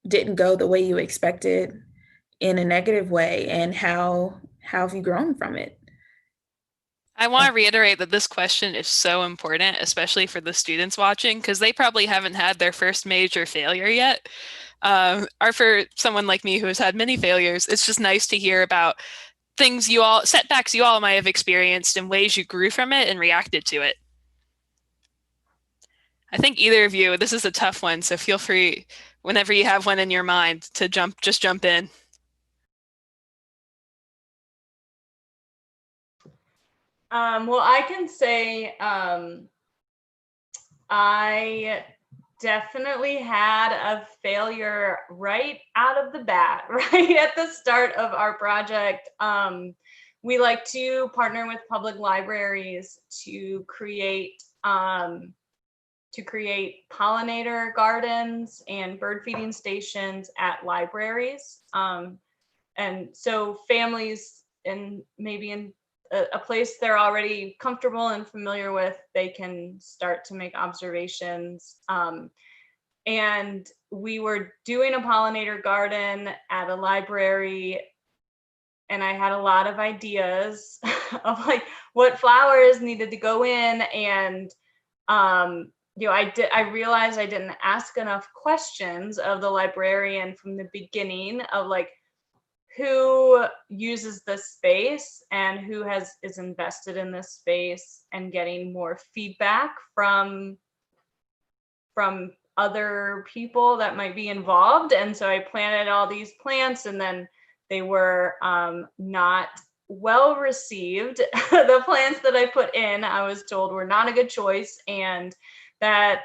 didn't go the way you expected in a negative way, and how have you grown from it? I want to reiterate that this question is so important, especially for the students watching, because they probably haven't had their first major failure yet. Or for someone like me who has had many failures, it's just nice to hear about setbacks you all might have experienced and ways you grew from it and reacted to it. I think either of you, this is a tough one, so feel free whenever you have one in your mind to just jump in. Well, I can say I definitely had a failure right out of the bat, right at the start of our project. We like to partner with public libraries to create pollinator gardens and bird feeding stations at libraries. And so families maybe in a place they're already comfortable and familiar with, they can start to make observations. And we were doing a pollinator garden at a library, and I had a lot of ideas of like what flowers needed to go in. And I realized I didn't ask enough questions of the librarian from the beginning of like who uses this space and who is invested in this space, and getting more feedback from other people that might be involved. And so I planted all these plants, and then they were not well received. The plants that I put in, I was told, were not a good choice, and that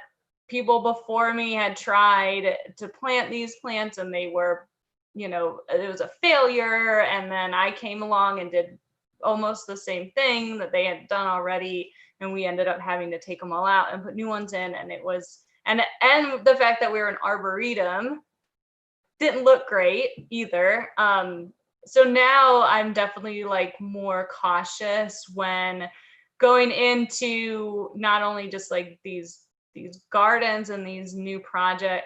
people before me had tried to plant these plants and they were, it was a failure. And then I came along and did almost the same thing that they had done already, and we ended up having to take them all out and put new ones in. And it was, and the fact that we were an arboretum didn't look great either. So now I'm definitely like more cautious when going into not only just like these gardens and these new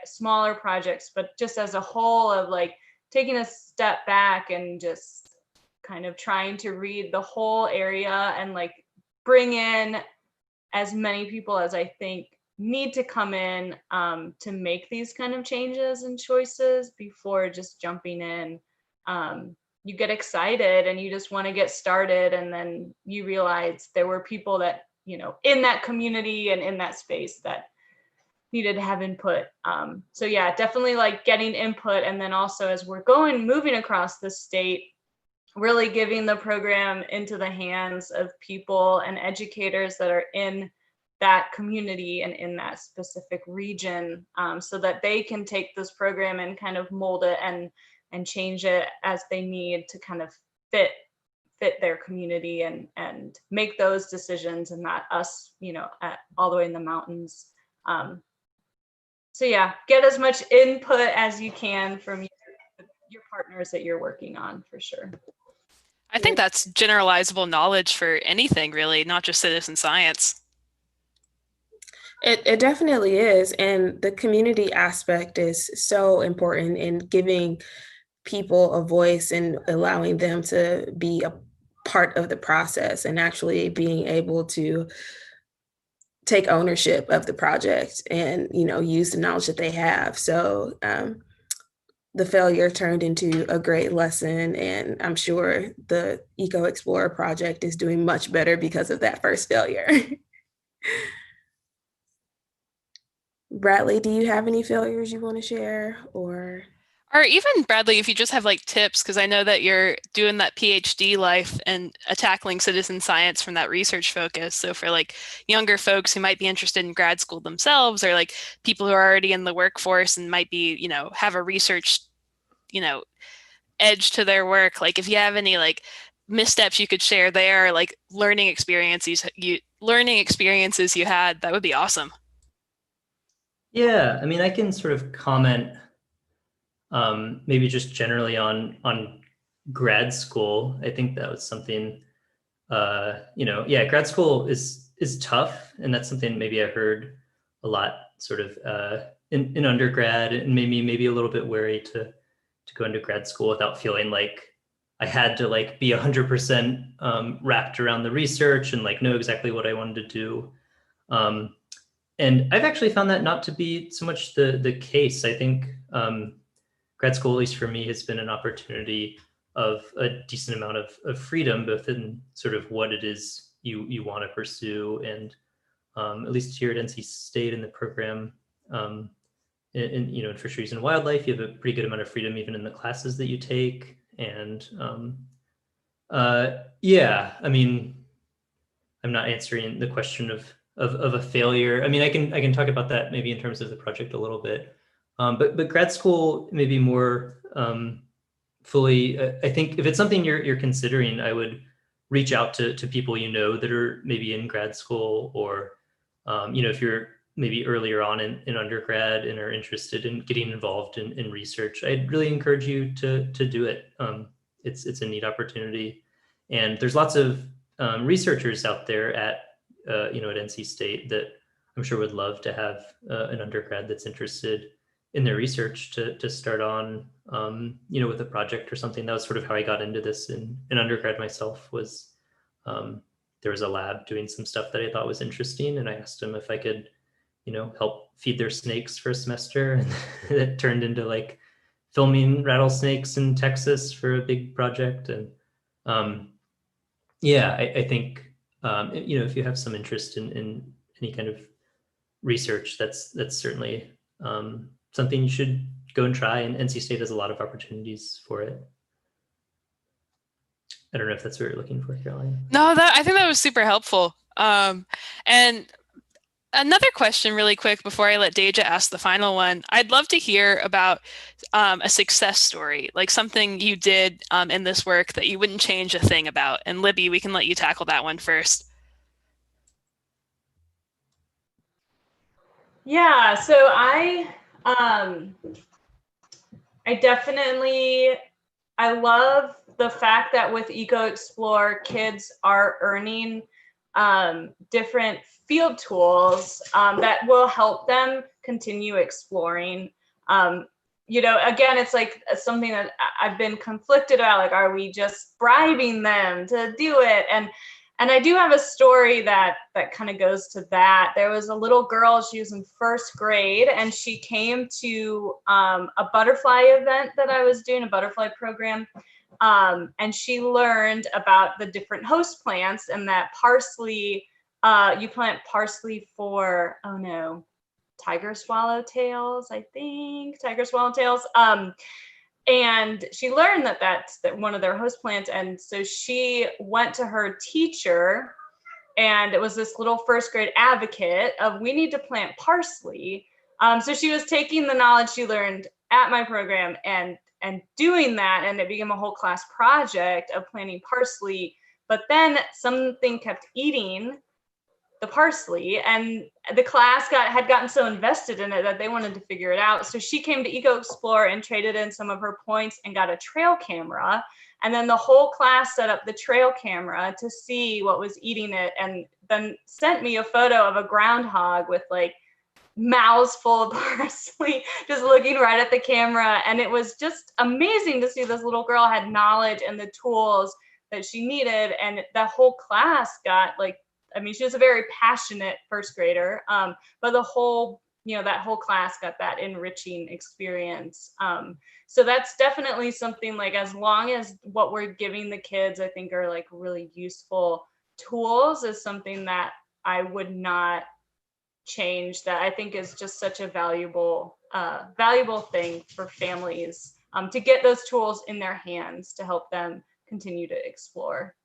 smaller projects, but just as a whole of like taking a step back and just kind of trying to read the whole area and like bring in as many people as I think need to come in to make these kind of changes and choices before just jumping in. You get excited and you just want to get started, and then you realize there were people that, in that community and in that space that needed to have input. So yeah, definitely like getting input. And then also as we're moving across the state, really giving the program into the hands of people and educators that are in that community and in that specific region, so that they can take this program and kind of mold it and change it as they need to kind of fit their community and make those decisions, and not us, all the way in the mountains. So yeah, get as much input as you can from your partners that you're working on, for sure. I think that's generalizable knowledge for anything, really, not just citizen science. It definitely is. And the community aspect is so important in giving people a voice and allowing them to be part of the process and actually being able to take ownership of the project and, use the knowledge that they have. So the failure turned into a great lesson, and I'm sure the ecoEXPLORE project is doing much better because of that first failure. Bradley, do you have any failures you want to share, or even Bradley, if you just have like tips, because I know that you're doing that PhD life and tackling citizen science from that research focus. So for like younger folks who might be interested in grad school themselves, or like people who are already in the workforce and might be, have a research, edge to their work, like if you have any like missteps you could share there, like learning experiences you had, that would be awesome. Yeah, I mean, I can sort of comment maybe just generally on grad school. I think that was something, yeah, grad school is tough, and that's something maybe I heard a lot sort of in undergrad, and maybe a little bit wary to go into grad school without feeling like I had to like be 100% wrapped around the research and like know exactly what I wanted to do. And I've actually found that not to be so much the case. I think grad school, at least for me, has been an opportunity of a decent amount of freedom, both in sort of what it is you want to pursue, and at least here at NC State in the program, in fisheries and wildlife, you have a pretty good amount of freedom even in the classes that you take. And yeah, I mean, I'm not answering the question of a failure. I mean, I can talk about that maybe in terms of the project a little bit, but grad school maybe more fully. I think if it's something you're considering, I would reach out to people that are maybe in grad school, or if you're maybe earlier on in undergrad and are interested in getting involved in research, I'd really encourage you to do it. It's a neat opportunity, and there's lots of researchers out there at at NC State that I'm sure would love to have an undergrad that's interested in their research to start on with a project or something. That was sort of how I got into this in undergrad myself. Was there was a lab doing some stuff that I thought was interesting, and I asked them if I could help feed their snakes for a semester, and it turned into like filming rattlesnakes in Texas for a big project. And yeah, I think if you have some interest in any kind of research, that's certainly something you should go and try, and NC State has a lot of opportunities for it. I don't know if that's what you're looking for, Caroline. No, I think that was super helpful. And another question really quick before I let Deja ask the final one. I'd love to hear about a success story, like something you did in this work that you wouldn't change a thing about. And Libby, we can let you tackle that one first. Yeah, so I love the fact that with ecoEXPLORE, kids are earning different field tools that will help them continue exploring. Again, it's like something that I've been conflicted about, like, are we just bribing them to do it? And I do have a story that kind of goes to that. There was a little girl, she was in first grade, and she came to a butterfly event that I was doing, a butterfly program. And she learned about the different host plants, and that parsley, you plant parsley for, tiger swallowtails, I think, tiger swallowtails. And she learned that that's one of their host plants. And so she went to her teacher, and it was this little first grade advocate of, we need to plant parsley. So she was taking the knowledge she learned at my program and doing that, and it became a whole class project of planting parsley. But then something kept eating the parsley, and the class had gotten so invested in it that they wanted to figure it out. So she came to ecoEXPLORE and traded in some of her points and got a trail camera. And then the whole class set up the trail camera to see what was eating it, and then sent me a photo of a groundhog with like mouths full of parsley, just looking right at the camera. And it was just amazing to see this little girl had knowledge and the tools that she needed. And the whole class got like, I mean, she was a very passionate first grader, but the whole, that whole class got that enriching experience. So that's definitely something, like, as long as what we're giving the kids, I think, are like really useful tools, is something that I would not change, that I think is just such a valuable thing for families, to get those tools in their hands to help them continue to explore.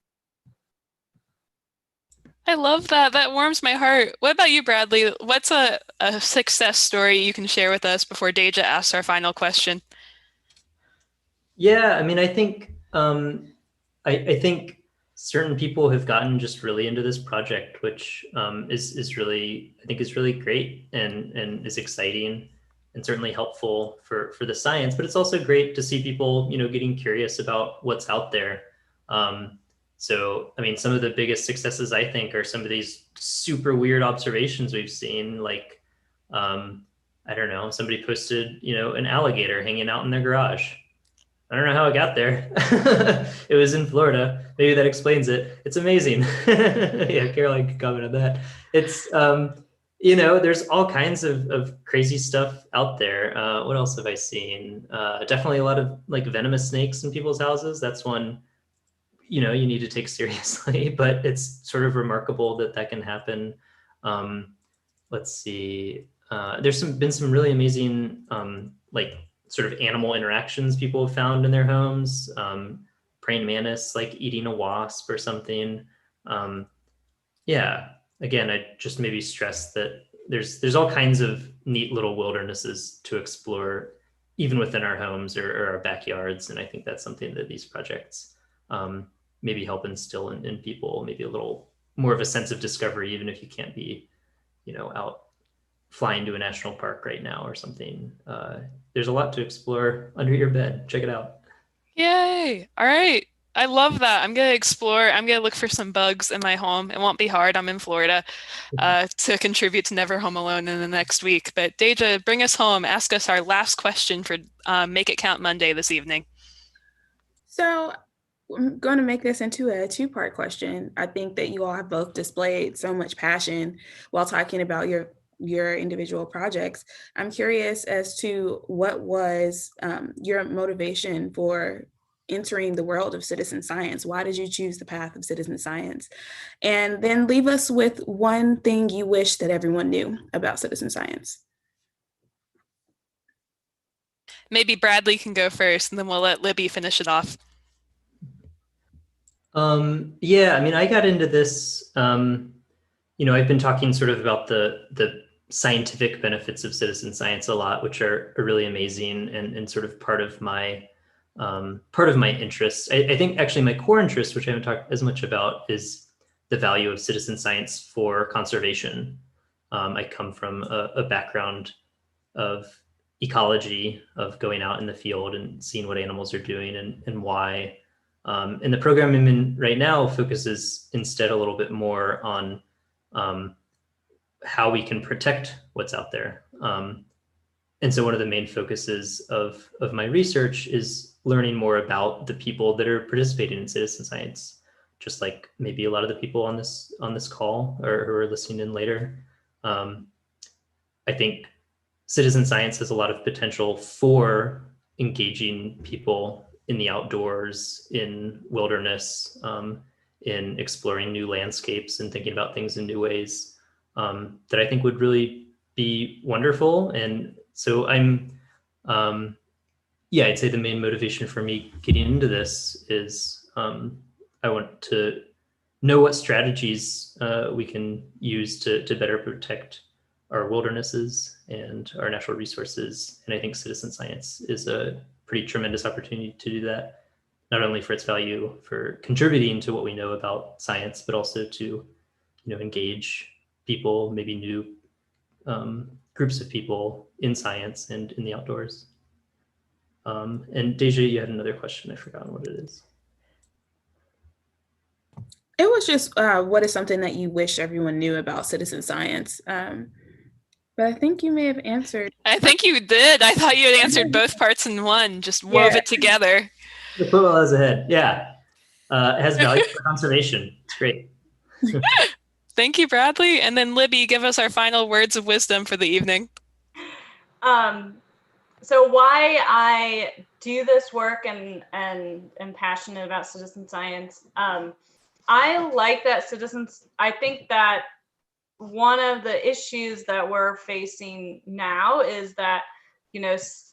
I love that. That warms my heart. What about you, Bradley? What's a success story you can share with us before Deja asks our final question? Yeah, I mean, I think I think certain people have gotten just really into this project, which is really, I think, is really great and is exciting and certainly helpful for the science. But it's also great to see people, getting curious about what's out there. So, I mean, some of the biggest successes, I think, are some of these super weird observations we've seen. Like, I don't know, somebody posted, an alligator hanging out in their garage. I don't know how it got there. It was in Florida. Maybe that explains it. It's amazing. Yeah, Caroline could comment on that. It's, there's all kinds of crazy stuff out there. What else have I seen? Definitely a lot of like venomous snakes in people's houses. That's one, you need to take seriously, but it's sort of remarkable that can happen. Let's see. There's been some really amazing, like, sort of animal interactions people have found in their homes. Praying mantis, like eating a wasp or something. Yeah, again, I just maybe stress that there's all kinds of neat little wildernesses to explore, even within our homes or our backyards. And I think that's something that these projects maybe help instill in people, maybe a little more of a sense of discovery, even if you can't be, out flying to a national park right now or something. There's a lot to explore under your bed. Check it out. Yay! All right. I love that. I'm going to explore. I'm going to look for some bugs in my home. It won't be hard. I'm in Florida to contribute to Never Home Alone in the next week. But Deja, bring us home. Ask us our last question for Make It Count Monday this evening. So I'm going to make this into a two-part question. I think that you all have both displayed so much passion while talking about your individual projects. I'm curious as to what was your motivation for entering the world of citizen science. Why did you choose the path of citizen science? And then leave us with one thing you wish that everyone knew about citizen science. Maybe Bradley can go first, and then we'll let Libby finish it off. Yeah, I mean, I got into this, I've been talking sort of about the scientific benefits of citizen science a lot, which are really amazing and sort of part of my interests. I think actually my core interest, which I haven't talked as much about, is the value of citizen science for conservation. I come from a background of ecology, of going out in the field and seeing what animals are doing and why. And the program I'm in right now focuses instead a little bit more on how we can protect what's out there. And so one of the main focuses of my research is learning more about the people that are participating in citizen science, just like maybe a lot of the people on this call or who are listening in later. I think citizen science has a lot of potential for engaging people in the outdoors, in wilderness, in exploring new landscapes and thinking about things in new ways, that I think would really be wonderful. And so I'd say the main motivation for me getting into this is I want to know what strategies we can use to better protect our wildernesses and our natural resources. And I think citizen science is a pretty tremendous opportunity to do that, not only for its value for contributing to what we know about science, but also to, engage people, maybe new groups of people in science and in the outdoors. And Deja, you had another question. I forgot what it is. It was just what is something that you wish everyone knew about citizen science? But I think you may have answered. I think you did. I thought you had answered both parts in one, just wove it together. The football is ahead. Yeah. it has value for conservation. It's great. Thank you, Bradley. And then Libby, give us our final words of wisdom for the evening. So why I do this work and am passionate about citizen science. I like that I think that one of the issues that we're facing now is that,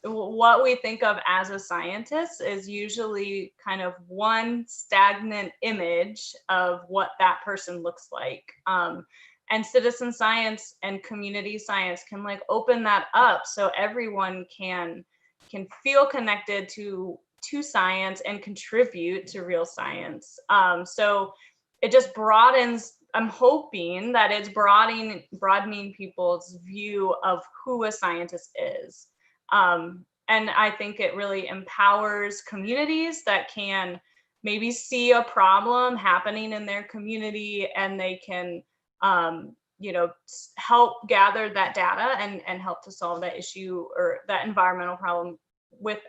what we think of as a scientist is usually kind of one stagnant image of what that person looks like. And citizen science and community science can like open that up so everyone can feel connected to science and contribute to real science. So it just broadens. I'm hoping that it's broadening people's view of who a scientist is. And I think it really empowers communities that can maybe see a problem happening in their community, and they can help gather that data and help to solve that issue or that environmental problem with,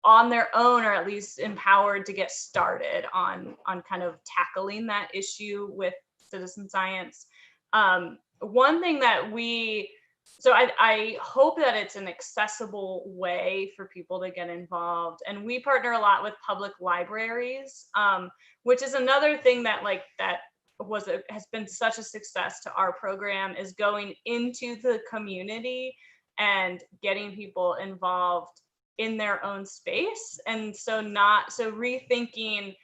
on their own, or at least empowered to get started on kind of tackling that issue with citizen science. One thing that I hope that it's an accessible way for people to get involved. And we partner a lot with public libraries, which is another thing that has been such a success to our program, is going into the community and getting people involved in their own space. And so rethinking,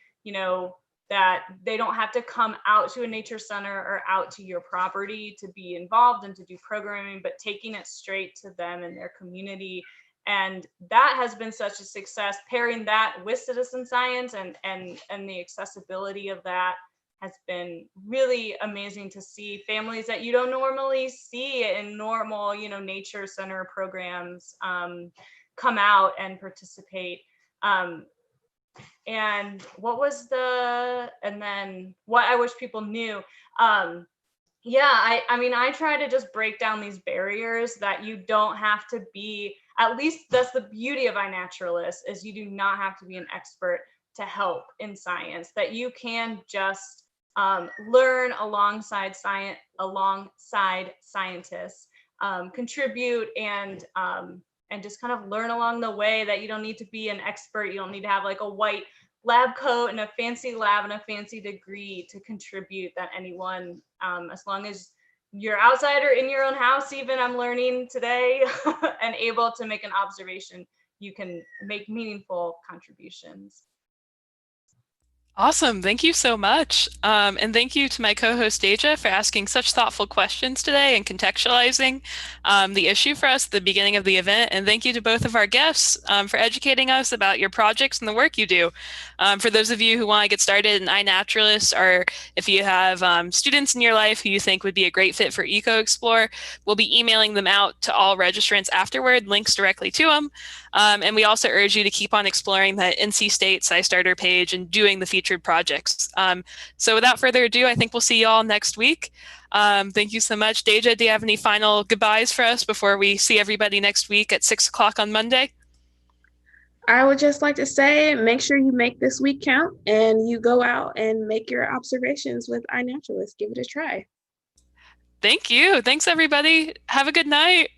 that they don't have to come out to a nature center or out to your property to be involved and to do programming, but taking it straight to them and their community. And that has been such a success, pairing that with citizen science and the accessibility of that has been really amazing to see. Families that you don't normally see in normal, nature center programs come out and participate. And then what I wish people knew. I try to just break down these barriers that you don't have to be, at least that's the beauty of iNaturalist, is you do not have to be an expert to help in science, that you can just learn alongside scientists, contribute and just kind of learn along the way, that you don't need to be an expert. You don't need to have like a white lab coat and a fancy lab and a fancy degree to contribute, that anyone, as long as you're outside or in your own house, even I'm learning today, and able to make an observation, you can make meaningful contributions. Awesome. Thank you so much. And thank you to my co-host Deja for asking such thoughtful questions today and contextualizing the issue for us at the beginning of the event. And thank you to both of our guests for educating us about your projects and the work you do. For those of you who want to get started in iNaturalist, or if you have students in your life who you think would be a great fit for ecoEXPLORE, we'll be emailing them out to all registrants afterward, links directly to them. And we also urge you to keep on exploring the NC State SciStarter page and doing the featured projects. So without further ado, I think we'll see you all next week. Thank you so much. Deja, do you have any final goodbyes for us before we see everybody next week at 6 o'clock on Monday? I would just like to say, make sure you make this week count and you go out and make your observations with iNaturalist. Give it a try. Thank you. Thanks, everybody. Have a good night.